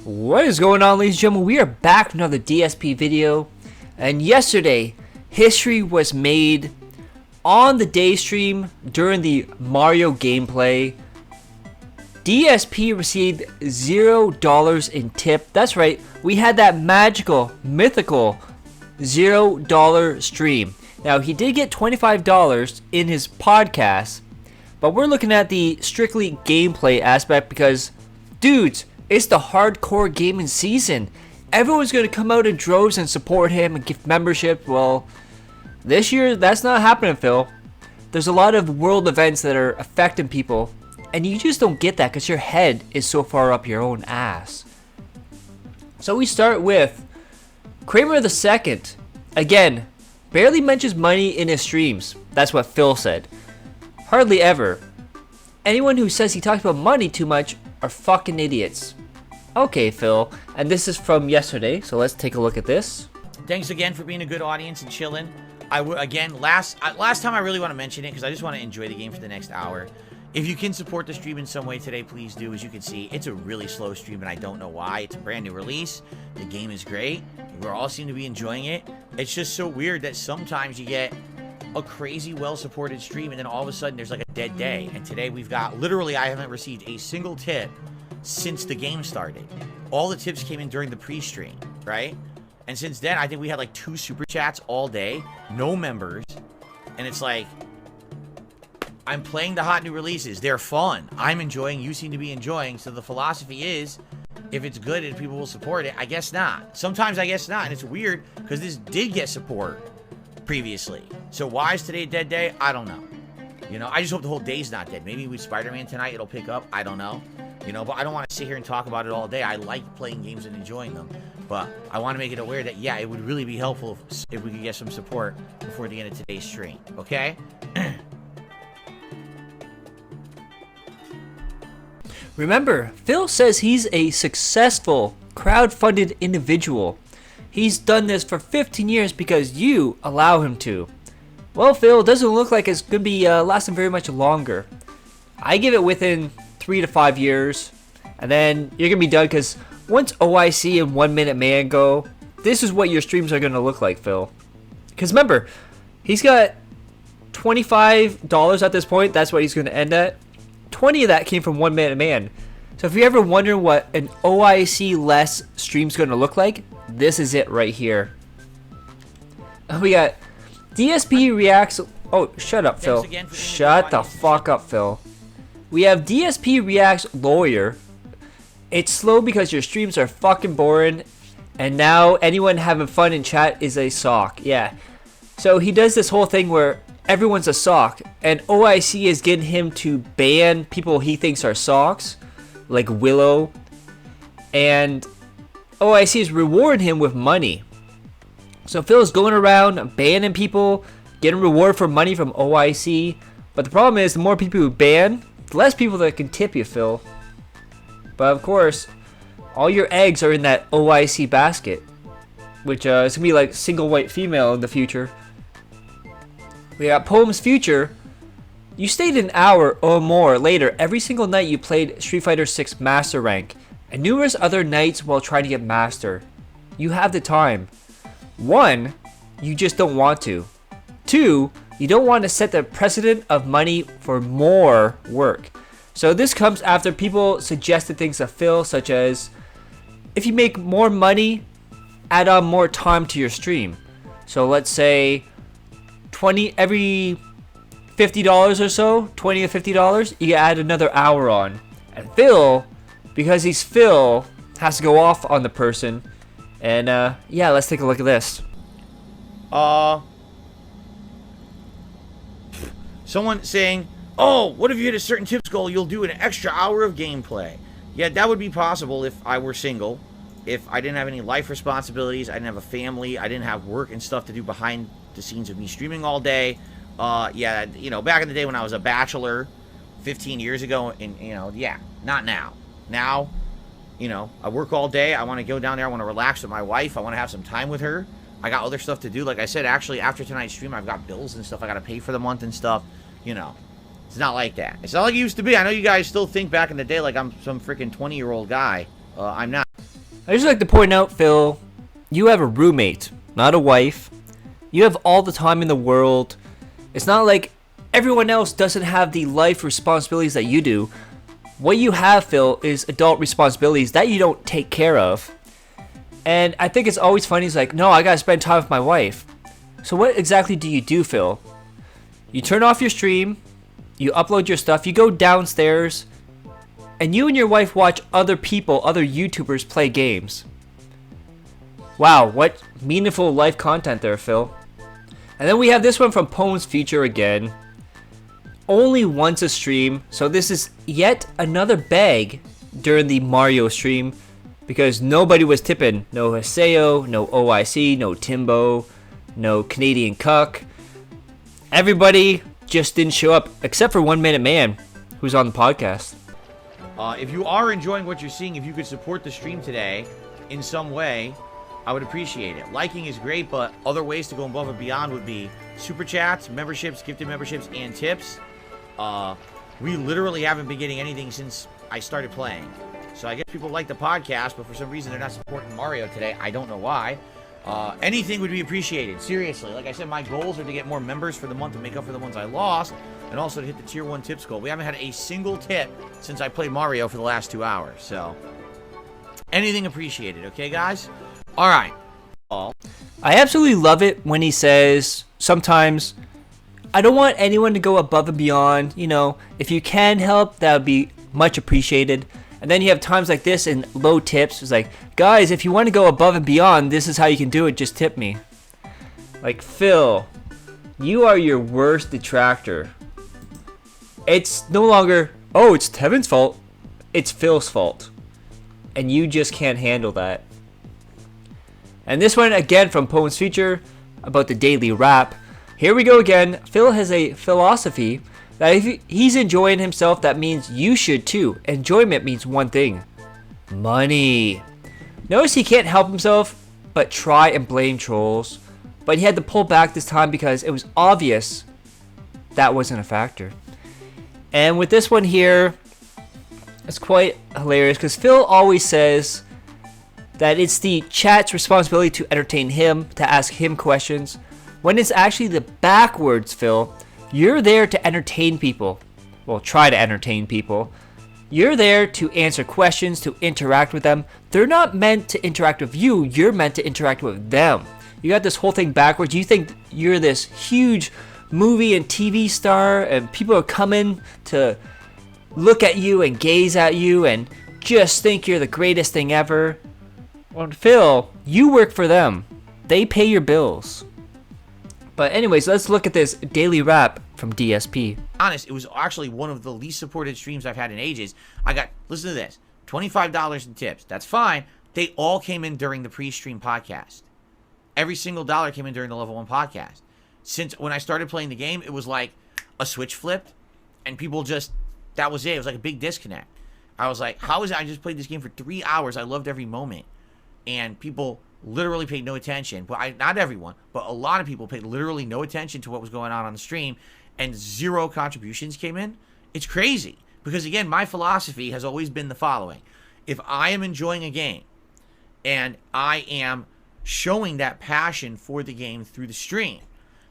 What is going on, ladies and gentlemen? We are back with another DSP video, and yesterday history was made on the day stream during the Mario gameplay. DSP received $0 in tip. That's right, we had that magical, mythical $0 stream. Now, he did get $25 in his podcast, but we're looking at the strictly gameplay aspect because, dudes, it's the hardcore gaming season. Everyone's going to come out in droves and support him and give membership. Well, this year, that's not happening, Phil. There's a lot of world events that are affecting people, and you just don't get that because your head is so far up your own ass. So we start with Kramer II. Again, barely mentions money in his streams. That's what Phil said. Hardly ever. Anyone who says he talks about money too much are fucking idiots. Okay, Phil, and this is from yesterday, so let's take a look at this. Thanks again for being a good audience and chilling. Again, last time I really want to mention it because I just want to enjoy the game for the next hour. If you can support the stream in some way today, please do. As you can see, it's a really slow stream, and I don't know why. It's a brand new release. The game is great. We all seem to be enjoying it. It's just so weird that sometimes you get a crazy well-supported stream, and then all of a sudden there's like a dead day. And today we've got, literally, I haven't received a single tip since the game started. All the tips came in during the pre-stream, right? And since then, I think we had like 2 super chats all day, no members, and it's like, I'm playing the hot new releases. They're fun. I'm enjoying. You seem to be enjoying. So the philosophy is, if it's good and people will support it, I guess not. Sometimes I guess not, and it's weird because this did get support previously. So why is today a dead day? I don't know. You know, I just hope the whole day's not dead. Maybe with Spider-Man tonight, it'll pick up. I don't know. You know, but I don't want to sit here and talk about it all day. I like playing games and enjoying them. But I want to make it aware that, yeah, it would really be helpful if we could get some support before the end of today's stream. Okay? Remember, Phil says he's a successful, crowd-funded individual. He's done this for 15 years because you allow him to. Well, Phil, it doesn't look like it's going to be lasting very much longer. I give it within 3 to 5 years, and then you're going to be done because once OIC and 1 Minute Man go, this is what your streams are going to look like, Phil. Because remember, he's got $25 at this point. That's what he's going to end at. 20 of that came from 1 Minute Man. So if you're ever wondering what an OIC less stream's going to look like, this is it right here. We got DSP Reacts. Oh, shut up, Phil. Shut the fuck up, Phil. We have DSP Reacts Lawyer. It's slow because your streams are fucking boring, and now anyone having fun in chat is a sock. Yeah. So he does this whole thing where everyone's a sock, and OIC is getting him to ban people he thinks are socks, like Willow, and OIC is rewarding him with money. So Phil's going around banning people, getting reward for money from OIC, but the problem is the more people who ban, the less people that can tip you, Phil. But of course, all your eggs are in that OIC basket, which is going to be like single white female in the future. We got Poem's Future. You stayed an hour or more later every single night you played Street Fighter 6 Master Rank, and numerous other nights while trying to get Master. You have the time. 1, you just don't want to. 2, you don't want to set the precedent of money for more work. So this comes after people suggested things to Phil, such as, if you make more money, add on more time to your stream. So let's say 20 every $50 or so, $20 or $50, you add another hour on. And Phil, because he's Phil, has to go off on the person. And yeah, let's take a look at this. Someone saying, oh, what if you hit a certain tips goal, you'll do an extra hour of gameplay. Yeah, that would be possible if I were single. If I didn't have any life responsibilities, I didn't have a family, I didn't have work and stuff to do behind the scenes of me streaming all day. Yeah, you know, back in the day when I was a bachelor 15 years ago, and, you know, yeah, not now. Now, you know, I work all day. I want to go down there. I want to relax with my wife. I want to have some time with her. I got other stuff to do. Like I said, actually, after tonight's stream, I've got bills and stuff I got to pay for the month and stuff. You know, it's not like that. It's not like it used to be. I know you guys still think back in the day like I'm some freaking 20-year-old guy. I'm not. I just like to point out, Phil, you have a roommate, not a wife. You have all the time in the world. It's not like everyone else doesn't have the life responsibilities that you do. What you have, Phil, is adult responsibilities that you don't take care of. And I think it's always funny. It's like, no, I gotta spend time with my wife. So what exactly do you do, Phil? You turn off your stream, you upload your stuff, you go downstairs, and you and your wife watch other people, other YouTubers play games. Wow, what meaningful life content there, Phil. And then we have this one from Poems Future again. Only once a stream, so this is yet another bag during the Mario stream because nobody was tipping. No Haseo, no OIC, no Timbo, no Canadian Cuck. Everybody just didn't show up except for 1 Minute Man who's on the podcast. If you are enjoying what you're seeing, if you could support the stream today in some way, I would appreciate it. Liking is great, but other ways to go above and beyond would be super chats, memberships, gifted memberships, and tips. We literally haven't been getting anything since I started playing. So I guess people like the podcast, but for some reason they're not supporting Mario today. I don't know why. Anything would be appreciated. Seriously. Like I said, my goals are to get more members for the month to make up for the ones I lost, and also to hit the tier 1 tips goal. We haven't had a single tip since I played Mario for the last 2 hours. So anything appreciated, okay, guys? All right. I absolutely love it when he says sometimes, I don't want anyone to go above and beyond. You know, if you can help, that would be much appreciated. And then you have times like this in low tips. It's like, guys, if you want to go above and beyond, this is how you can do it. Just tip me. Like, Phil, you are your worst detractor. It's no longer, oh, it's Tevin's fault. It's Phil's fault. And you just can't handle that. And this one, again, from Poems Future, about the daily rap. Here we go again. Phil has a philosophy that if he's enjoying himself, that means you should too. Enjoyment means one thing. Money. Notice he can't help himself but try and blame trolls. But he had to pull back this time because it was obvious that wasn't a factor. And with this one here, it's quite hilarious because Phil always says that it's the chat's responsibility to entertain him, to ask him questions, when it's actually the backwards, Phil. You're there to entertain people. Well, try to entertain people. You're there to answer questions, to interact with them. They're not meant to interact with you. You're meant to interact with them. You got this whole thing backwards. You think you're this huge movie and TV star and people are coming to look at you and gaze at you and just think you're the greatest thing ever. Well, Phil, you work for them. They pay your bills. But anyways, let's look at this daily rap from DSP. Honest, it was actually one of the least supported streams I've had in ages. I got, listen to this, $25 in tips. That's fine. They all came in during the pre-stream podcast. Every single dollar came in during the level 1 podcast. Since when I started playing the game, it was like a switch flipped and people just, that was it. It was like a big disconnect. I was like, how is it I just played this game for 3 hours? I loved every moment. And people literally paid no attention. Well, not everyone, but a lot of people paid literally no attention to what was going on the stream, and 0 contributions came in. It's crazy. Because again, my philosophy has always been the following. If I am enjoying a game and I am showing that passion for the game through the stream,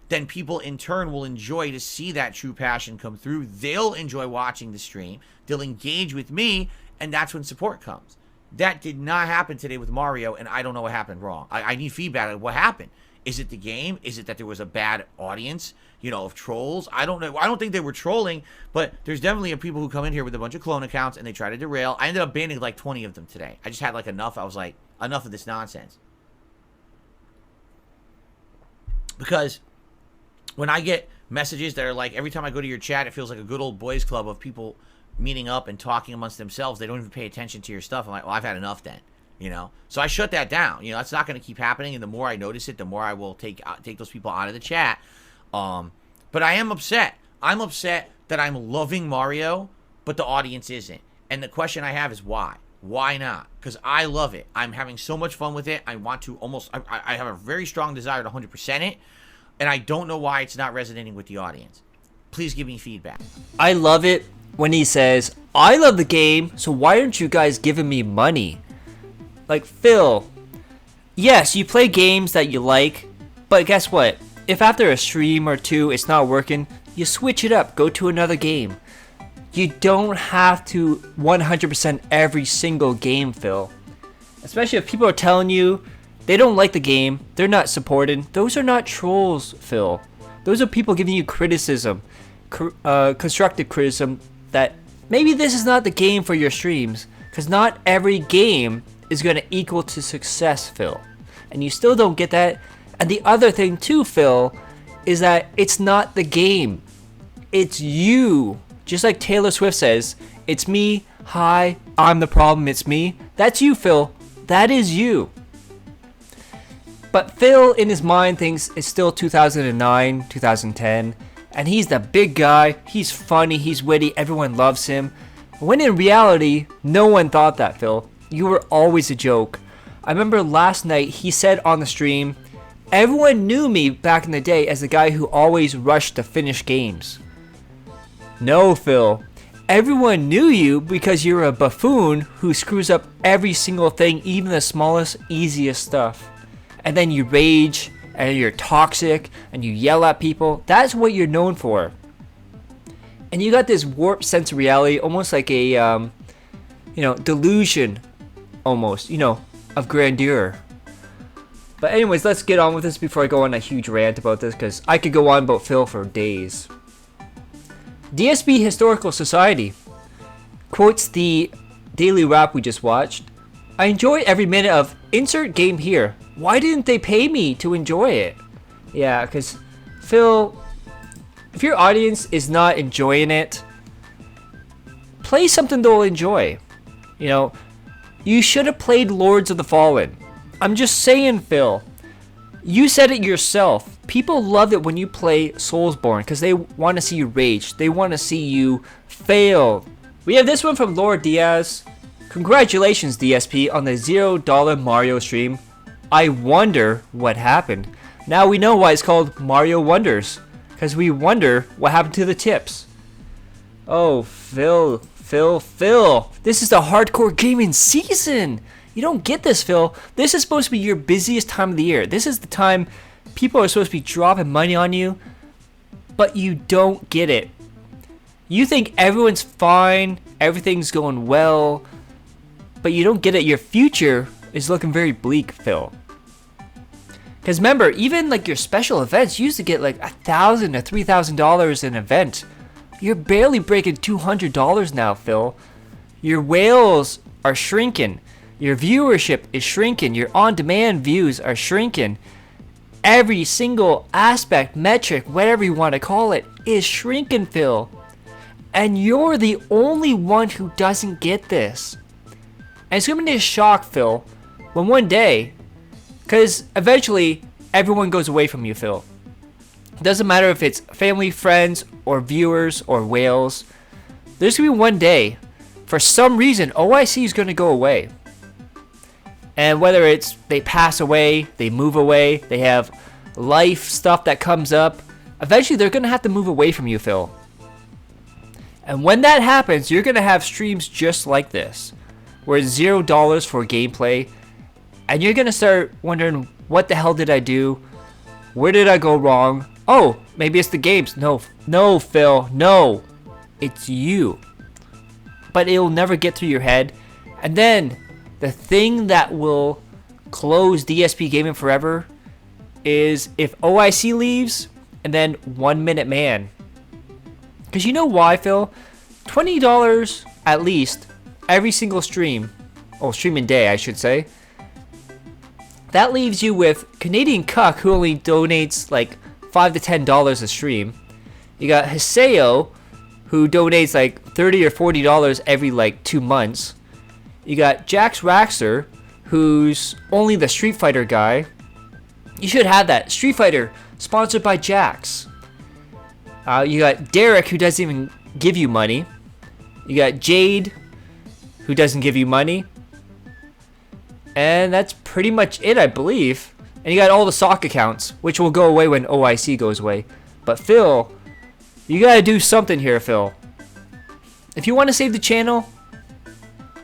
then people in turn will enjoy to see that true passion come through. They'll enjoy watching the stream. They'll engage with me, and that's when support comes. That did not happen today with Mario, and I don't know what happened wrong. I need feedback. What happened? Is it the game? Is it that there was a bad audience, you know, of trolls? I don't know. I don't think they were trolling, but there's definitely people who come in here with a bunch of clone accounts, and they try to derail. I ended up banning like 20 of them today. I just had like enough. I was like, enough of this nonsense. Because when I get messages that are like, every time I go to your chat, it feels like a good old boys club of people meeting up and talking amongst themselves. They don't even pay attention to your stuff. I'm like, well, I've had enough then, you know? So I shut that down. You know, that's not going to keep happening. And the more I notice it, the more I will take those people out of the chat. But I am upset. I'm upset that I'm loving Mario, but the audience isn't. And the question I have is why? Why not? Because I love it. I'm having so much fun with it. I want to I have a very strong desire to 100% it. And I don't know why it's not resonating with the audience. Please give me feedback. I love it when he says, I love the game, so why aren't you guys giving me money? Like, Phil, yes, you play games that you like, but guess what? If after a stream or two it's not working, you switch it up, go to another game. You don't have to 100% every single game, Phil. Especially if people are telling you they don't like the game, they're not supporting. Those are not trolls, Phil. Those are people giving you criticism, constructive criticism that maybe this is not the game for your streams, because not every game is going to equal to success, Phil. And you still don't get that. And the other thing too, Phil, is that it's not the game. It's you. Just like Taylor Swift says, it's me, hi, I'm the problem, it's me. That's you, Phil. That is you. But Phil, in his mind, thinks it's still 2009, 2010, and he's the big guy, he's funny, he's witty, everyone loves him. When in reality, no one thought that, Phil. You were always a joke. I remember last night, he said on the stream, everyone knew me back in the day as the guy who always rushed to finish games. No, Phil. Everyone knew you because you're a buffoon who screws up every single thing, even the smallest, easiest stuff. And then you rage, and you're toxic, and you yell at people. That's what you're known for. And you got this warped sense of reality, almost like a, delusion, almost, of grandeur. But anyways, let's get on with this before I go on a huge rant about this, because I could go on about Phil for days. DSP Historical Society quotes the daily rap we just watched. I enjoy every minute of insert game here. Why didn't they pay me to enjoy it? Yeah, because Phil, if your audience is not enjoying it, play something they'll enjoy. You should have played Lords of the Fallen. I'm just saying, Phil. You said it yourself. People love it when you play Soulsborne because they want to see you rage. They want to see you fail. We have this one from Lord Diaz. Congratulations, DSP, on the $0 Mario stream. I wonder what happened. Now we know why it's called Mario Wonders. Because we wonder what happened to the tips. Oh, Phil. This is the hardcore gaming season. You don't get this, Phil. This is supposed to be your busiest time of the year. This is the time people are supposed to be dropping money on you, but you don't get it. You think everyone's fine, everything's going well, but you don't get it. Your future is looking very bleak, Phil. Because remember, even like your special events, you used to get like $1,000 to $3,000 an event. You're barely breaking $200 now, Phil. Your whales are shrinking. Your viewership is shrinking. Your on-demand views are shrinking. Every single aspect, metric, whatever you want to call it, is shrinking, Phil. And you're the only one who doesn't get this. And it's going to be a shock, Phil, when one day, because eventually everyone goes away from you, Phil. It doesn't matter if it's family, friends, or viewers, or whales. There's going to be one day, for some reason, OIC is going to go away. And whether it's they pass away, they move away, they have life stuff that comes up, eventually they're going to have to move away from you, Phil. And when that happens, you're going to have streams just like this, where it's $0 for gameplay, and you're going to start wondering, what the hell did I do? Where did I go wrong? Oh, maybe it's the games. No, Phil, no. It's you. But it'll never get through your head. And then the thing that will close DSP Gaming forever is if OIC leaves and then 1 Minute Man. Because you know why, Phil? $20 at least every single stream, streaming day I should say. That leaves you with Canadian Cuck, who only donates like $5 to $10 a stream. You got Hiseo, who donates like $30 or $40 every like 2 months. You got Jax Raxer, who's only the Street Fighter guy. You should have that. Street Fighter, sponsored by Jax. You got Derek, who doesn't even give you money. You got Jade, who doesn't give you money. And that's pretty much it, I believe. And you got all the sock accounts, which will go away when OIC goes away. But Phil, you gotta do something here, Phil. If you want to save the channel,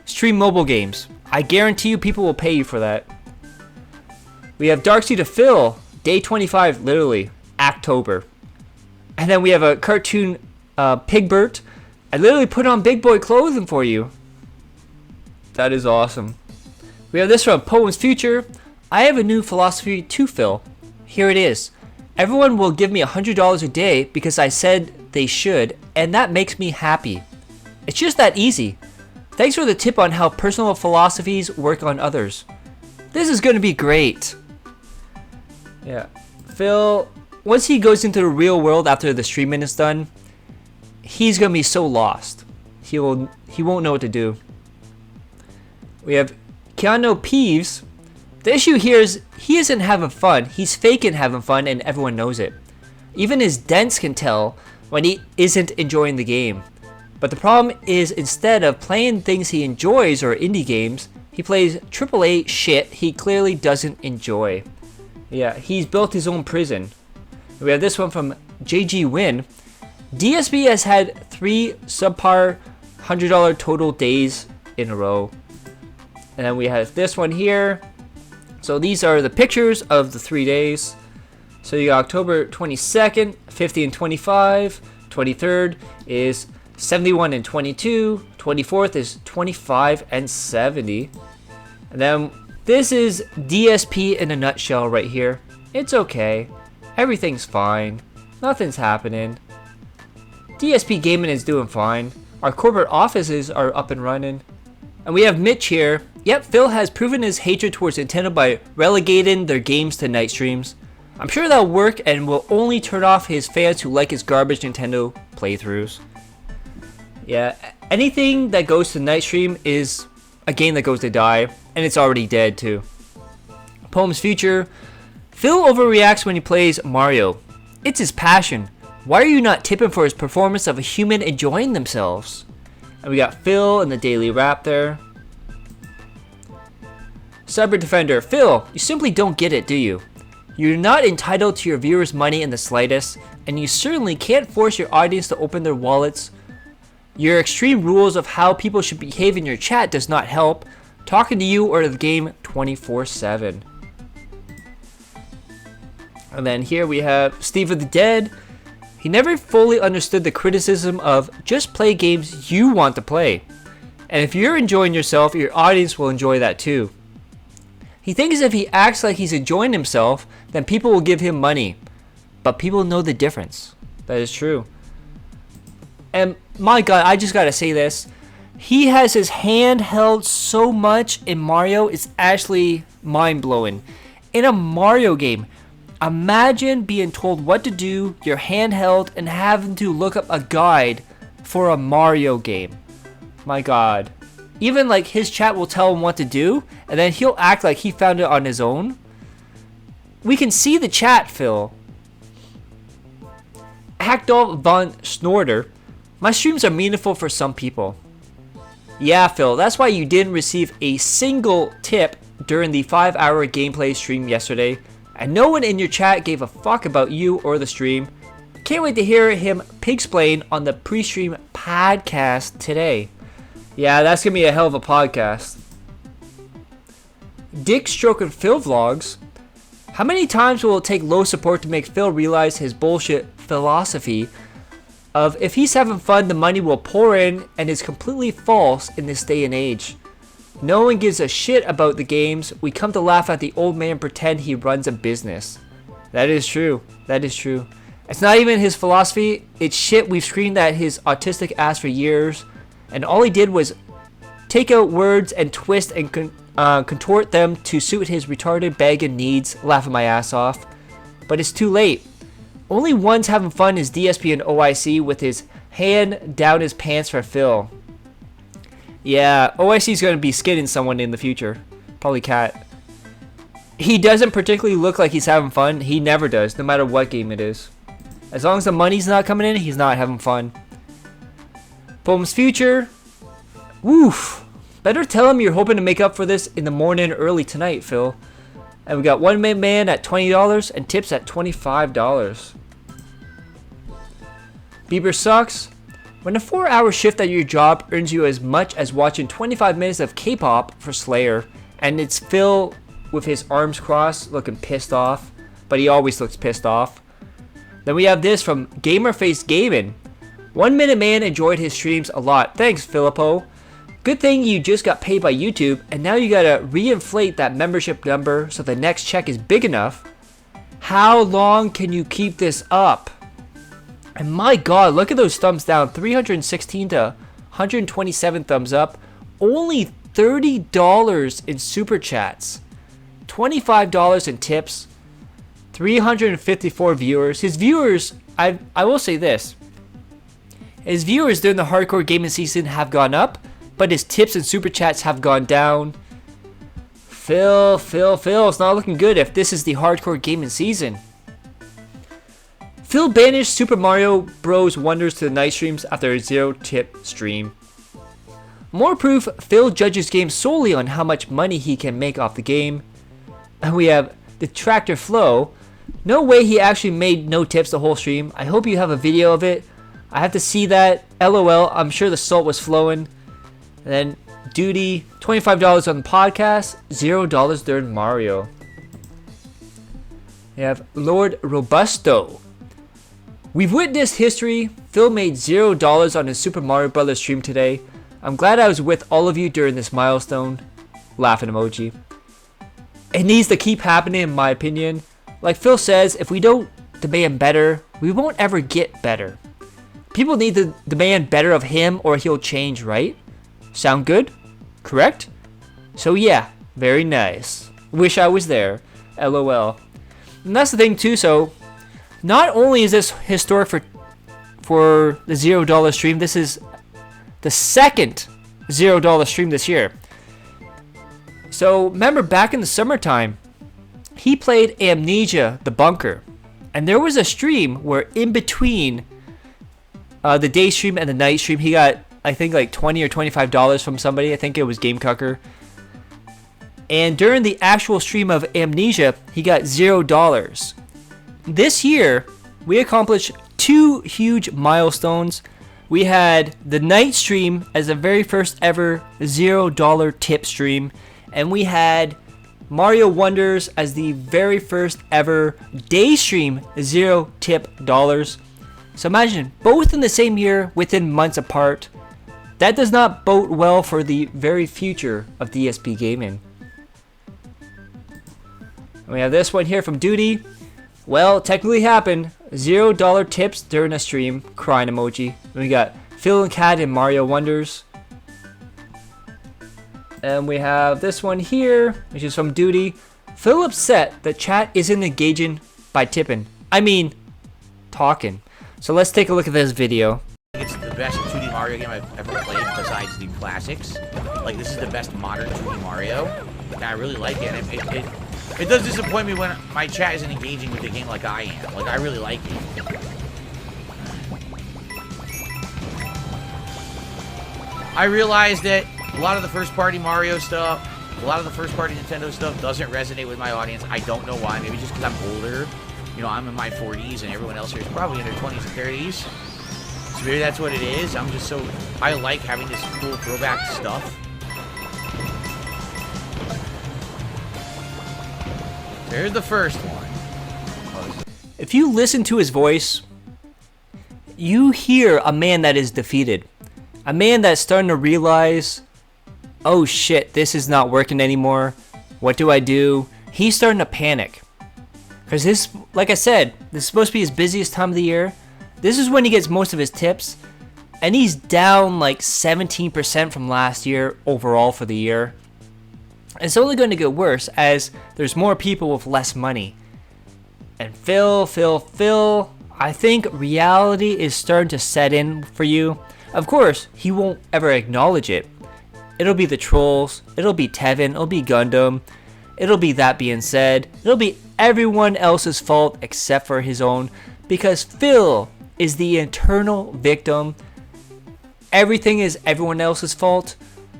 stream mobile games. I guarantee you people will pay you for that. We have Dark Suit of Phil, day 25, literally, October. And then we have a cartoon Pigbert. I literally put on big boy clothing for you. That is awesome. We have this from Poems Future. I have a new philosophy to Phil. Here it is. Everyone will give me $100 a day because I said they should, and that makes me happy. It's just that easy. Thanks for the tip on how personal philosophies work on others. This is going to be great. Yeah. Phil, once he goes into the real world after the streaming is done, he's going to be so lost. He won't know what to do. We have Keanu Peeves. The issue here is he isn't having fun. He's faking having fun and everyone knows it. Even his dents can tell when he isn't enjoying the game. But the problem is instead of playing things he enjoys or indie games, he plays AAA shit he clearly doesn't enjoy. Yeah, he's built his own prison. We have this one from JG Win. DSP has had 3 subpar $100 total days in a row. And then we have this one here. So these are the pictures of the 3 days. So you got October 22nd, 50 and 25. 23rd is 71 and 22. 24th is 25 and 70. And then this is DSP in a nutshell right here. It's okay. Everything's fine. Nothing's happening. DSP Gaming is doing fine. Our corporate offices are up and running. And we have Mitch here. Yep, Phil has proven his hatred towards Nintendo by relegating their games to night streams. I'm sure that'll work and will only turn off his fans who like his garbage Nintendo playthroughs. Yeah, anything that goes to night stream is a game that goes to die, and it's already dead too. Poems Future. Phil overreacts when he plays Mario. It's his passion. Why are you not tipping for his performance of a human enjoying themselves? And we got Phil in the Daily Wrap there. Cyber Defender. Phil, you simply don't get it, do you? You're not entitled to your viewers' money in the slightest, and you certainly can't force your audience to open their wallets. Your extreme rules of how people should behave in your chat does not help. Talking to you or to the game 24/7. And then here we have Steve of the Dead. He never fully understood the criticism of just play games you want to play. And if you're enjoying yourself, your audience will enjoy that too. He thinks if he acts like he's enjoying himself, then people will give him money. But people know the difference. That is true. And my god, I just gotta say this. He has his hand held so much in Mario, it's actually mind-blowing. In a Mario game, imagine being told what to do, your hand held, and having to look up a guide for a Mario game. My god. Even like his chat will tell him what to do, and then he'll act like he found it on his own. We can see the chat, Phil. Hackdolf von Snorter. My streams are meaningful for some people. Yeah, Phil, that's why you didn't receive a single tip during the 5-hour gameplay stream yesterday, and no one in your chat gave a fuck about you or the stream. Can't wait to hear him pig-splain on the pre-stream podcast today. Yeah, that's gonna be a hell of a podcast. Dick Stroking Phil Vlogs. How many times will it take low support to make Phil realize his bullshit philosophy of if he's having fun, the money will pour in and is completely false in this day and age? No one gives a shit about the games. We come to laugh at the old man pretend he runs a business. That is true. That is true. It's not even his philosophy. It's shit we've screamed at his autistic ass for years. And all he did was take out words and twist and contort them to suit his retarded begging needs. Laughing my ass off. But it's too late. Only one's having fun is DSP and OIC with his hand down his pants for Phil. Yeah, OIC's gonna be skinning someone in the future. Probably Cat. He doesn't particularly look like he's having fun. He never does, no matter what game it is. As long as the money's not coming in, he's not having fun. Poems Future. Woof. Better tell him you're hoping to make up for this in the morning early tonight, Phil. And we got One Man at $20 and tips at $25. Bieber Sucks. When a 4-hour shift at your job earns you as much as watching 25 minutes of K-pop for Slayer, and it's Phil with his arms crossed looking pissed off, but he always looks pissed off. Then we have this from Gamerface Gaming. 1 Minute Man enjoyed his streams a lot. Thanks, Filippo. Good thing you just got paid by YouTube, and now you gotta reinflate that membership number so the next check is big enough. How long can you keep this up? And my god, look at those thumbs down. 316 to 127 thumbs up. Only $30 in super chats. $25 in tips. 354 viewers. His viewers, I will say this. His viewers during the hardcore gaming season have gone up, but his tips and super chats have gone down. Phil, it's not looking good if this is the hardcore gaming season. Phil banished Super Mario Bros. Wonders to the night streams after a 0-tip stream. More proof, Phil judges games solely on how much money he can make off the game. And we have Detractor Flow. No way he actually made no tips the whole stream. I hope you have a video of it. I have to see that. LOL, I'm sure the salt was flowing. And then Duty, $25 on the podcast, $0 during Mario. We have Lord Robusto. We've witnessed history. Phil made $0 on his Super Mario Bros. Stream today. I'm glad I was with all of you during this milestone. Laughing emoji. It needs to keep happening in my opinion. Like Phil says, if we don't demand better, we won't ever get better. People need to demand better of him or he'll change, right? Sound good? Correct? So yeah, very nice. Wish I was there. LOL. And that's the thing too, so not only is this historic for the $0 stream, this is the second $0 stream this year. So remember back in the summertime, he played Amnesia the Bunker. And there was a stream where in between the day stream and the night stream, he got, I think, like $20 or $25 from somebody. I think it was GameCucker. And during the actual stream of Amnesia, he got $0. This year, we accomplished 2 huge milestones. We had the night stream as the very first ever $0 tip stream. And we had Mario Wonders as the very first ever day stream 0 tip dollars. So imagine, both in the same year within months apart. That does not bode well for the very future of DSP Gaming. And we have this one here from Duty. Well, technically happened. $0 tips during a stream. Crying emoji. And we got Phil and Cat in Mario Wonders. And we have this one here, which is from Duty. Phil upset that chat isn't engaging by tipping. I mean, talking. So let's take a look at this video. It's the best 2D Mario game I've ever played besides the classics. Like, this is the best modern 2D Mario. And I really like it. It does disappoint me when my chat isn't engaging with the game like I am. Like, I really like it. I realize that a lot of the first-party Mario stuff, a lot of the first-party Nintendo stuff doesn't resonate with my audience. I don't know why. Maybe just because I'm older. You know, I'm in my 40s, and everyone else here is probably in their 20s and 30s. So maybe that's what it is. I'm just so... I like having this cool throwback stuff. There's the first one. If you listen to his voice, you hear a man that is defeated. A man that's starting to realize, oh shit, this is not working anymore. What do I do? He's starting to panic. Because this, like I said, this is supposed to be his busiest time of the year. This is when he gets most of his tips. And he's down like 17% from last year overall for the year. It's only going to get worse as there's more people with less money. And Phil, I think reality is starting to set in for you. Of course, he won't ever acknowledge it. It'll be the trolls, it'll be Tevin, it'll be Gundam, it'll be That Being Said, it'll be everyone else's fault except for his own, because Phil is the eternal victim. Everything is everyone else's fault.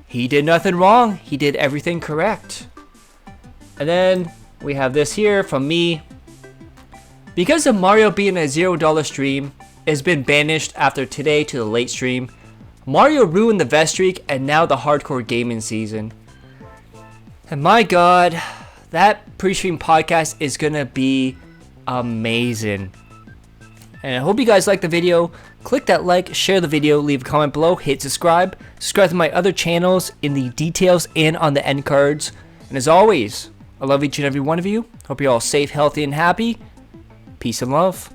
He did nothing wrong, he did everything correct. And then we have this here from me. Because of Mario being a $0 stream, has been banished after today to the late stream. Mario ruined the vest streak and now the hardcore gaming season. And my god, that pre-stream podcast is gonna be amazing. And I hope you guys like the video. Click that like, share the video, leave a comment below, hit subscribe. Subscribe to my other channels in the details and on the end cards. And as always, I love each and every one of you. Hope you're all safe, healthy, and happy. Peace and love.